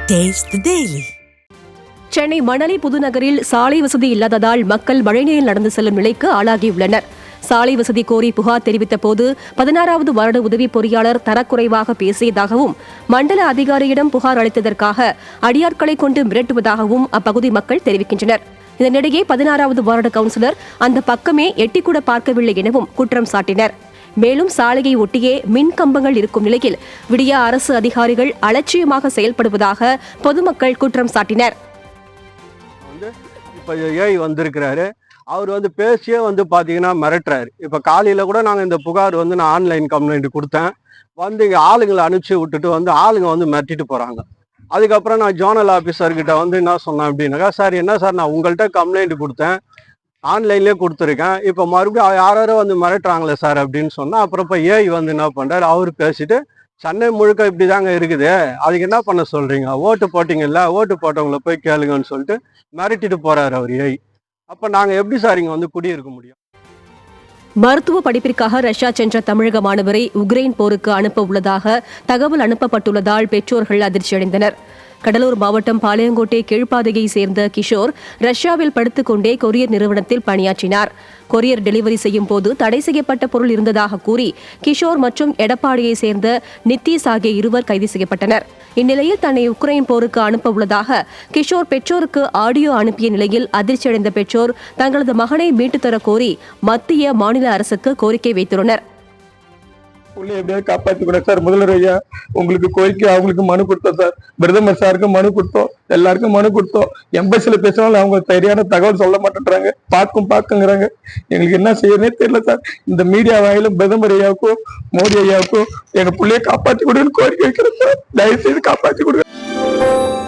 Taste the Daily. Chennai Manali புதுநகரில் சாலை வசதி இல்லாததால் மக்கள் மழைநீரில் நடந்து செல்லும் நிலைக்கு ஆளாகியுள்ளனர். சாலை வசதி கோரி புகார் தெரிவித்த போது 16வது வார்டு உதவி பொறியாளர் தரக்குறைவாக பேசியதாகவும் மண்டல அதிகாரியிடம் புகார் அளித்ததற்காக அடியாட்களை கொண்டு மிரட்டுவதாகவும் அப்பகுதி மக்கள் தெரிவிக்கின்றனர். இதனிடையே 16வது வார்டு கவுன்சிலர் அந்த பக்கமே எட்டிக்கூட பார்க்கவில்லை எனவும் குற்றம் சாட்டினர். மேலும் சாலையை ஒட்டியே மின் கம்பங்கள் இருக்கும் நிலையில் விடிய அரசு அதிகாரிகள் அலட்சியமாக செயல்படுவதாக பொதுமக்கள் குற்றம் சாட்டினர். இப்போ ஏஐ வந்திருக்கிறாரு, அவர் பேசியே பார்த்தீங்கன்னா மிரட்டுறாரு. இப்போ காலையில் கூட நாங்கள் இந்த புகார் நான் ஆன்லைன் கம்ப்ளைண்ட் கொடுத்தேன். இங்கே ஆளுங்களை அனுப்பிச்சி விட்டுட்டு ஆளுங்க மிரட்டிட்டு போகிறாங்க. அதுக்கப்புறம் நான் ஜோனல் ஆஃபீஸர்கிட்ட என்ன சொன்னேன் அப்படின்னாக்கா, சார் என்ன சார் நான் உங்கள்கிட்ட கம்ப்ளைண்ட் கொடுத்தேன், ஆன்லைன்லேயே கொடுத்துருக்கேன், இப்போ மறுபடியும் யாரோ மிரட்டுறாங்களே சார் அப்படின்னு சொன்னால், அப்புறம் இப்போ ஏஐ என்ன பண்ணுறாரு, அவர் பேசிட்டு சென்னை முழுக்க இப்படி தாங்க இருக்குது, அதுக்கு என்ன பண்ண சொல்கிறீங்க, ஓட்டு போட்டிங்கல்ல, ஓட்டு போட்டவங்களை போய் கேளுங்கன்னு சொல்லிட்டு மிரட்டிட்டு போகிறாரு அவர் ஏஐ. அப்போ நாங்கள் எப்படி சார் இங்கே குடியிருக்க முடியும்? மருத்துவ படிப்பிற்காக ரஷ்யா சென்ற தமிழக மாணவரை உக்ரைன் போருக்கு அனுப்ப உள்ளதாக தகவல் அனுப்பப்பட்டுள்ளதால் பெற்றோர்கள் அதிர்ச்சியடைந்தனர். கடலூர் மாவட்டம் பாளையங்கோட்டை கீழ்ப்பாதையை சேர்ந்த கிஷோர் ரஷ்யாவில் படுத்துக்கொண்டே கொரியர் நிறுவனத்தில் பணியாற்றினார். கொரியர் டெலிவரி செய்யும் போது தடை செய்யப்பட்ட பொருள் இருந்ததாக கூறி கிஷோர் மற்றும் எடப்பாடியை சேர்ந்த நித்தீஷ் ஆகிய இருவர் கைது செய்யப்பட்டனர். இந்நிலையில் தன்னை உக்ரைன் போருக்கு அனுப்ப உள்ளதாக கிஷோர் பெற்றோருக்கு ஆடியோ அனுப்பிய நிலையில் அதிர்ச்சியடைந்த பெற்றோர் தங்களது மகனை மீட்டுத்தர கோரி மத்திய மாநில அரசுக்கு கோரிக்கை வைத்துள்ளனர். எப்படியாவது காப்பாற்றிக்கூட சார். முதல்வர் ஐயா உங்களுக்கு கோரிக்கை அவங்களுக்கு மனு கொடுத்தோம் சார், பிரதமர் சாருக்கு மனு கொடுத்தோம், எல்லாருக்கும் மனு கொடுத்தோம். எம்பசில பேசினாலும் அவங்க சரியான தகவல் சொல்ல மாட்டேன்றாங்க, பாக்குங்கிறாங்க. எங்களுக்கு என்ன செய்யறதே தெரியல சார். இந்த மீடியா வாயிலும் பிரதமர் ஐயாவுக்கும் மோடி ஐயாவுக்கும் எங்க பிள்ளைய காப்பாற்றி கொடுன்னு கோரிக்கை வைக்கிறேன் சார். தயவு செய்து காப்பாற்றி கொடுங்க.